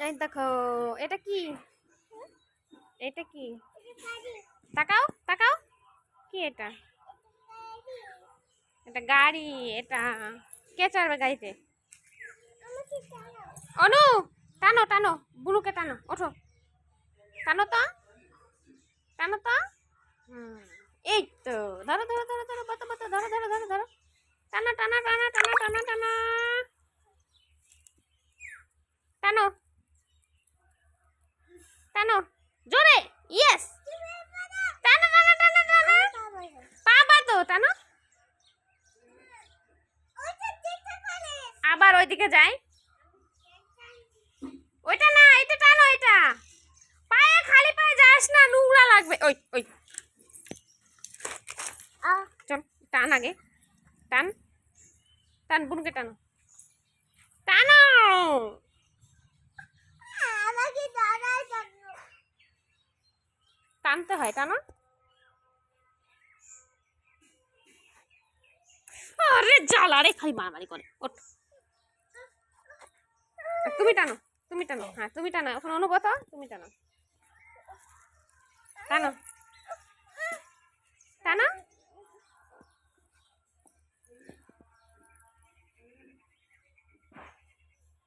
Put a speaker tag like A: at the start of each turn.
A: এই দেখো, এটা কি? এটা কি? তাকাও তাকাও, কি এটা? এটা গাড়ি। এটা কে চড়বে গাড়িতে? অনু, টানো টানো, বুনুকে টানো, ওঠো, টানো তো, টানো তো। এই তো, ধরো ধরো ধরো ধরো, বাতো বাতো, ধরো ধরো ধরো ধরো, টানা টানা টানা টানা টানা টানা, টানো টানো জোরে, ইয়েস, টানো টানো টানো টানো, পা বাঁধো, টানো, আবার ওইদিকে যাই, ওইটা না, এটা টানো, এটা পায়ে, খালি পায়ে যাস না, নোংরা লাগবে। ওই ওই, চল টান আগে, টান টান, বুনকে টানো, টানো, টানতে হয়, টানো। আরে জ্বালা রে, খালি মারামারি করে। ওঠ, তুমি টানো, তুমি টানো, হ্যাঁ তুমি টানো, এখন অনুগত, তুমি টানো, টানো।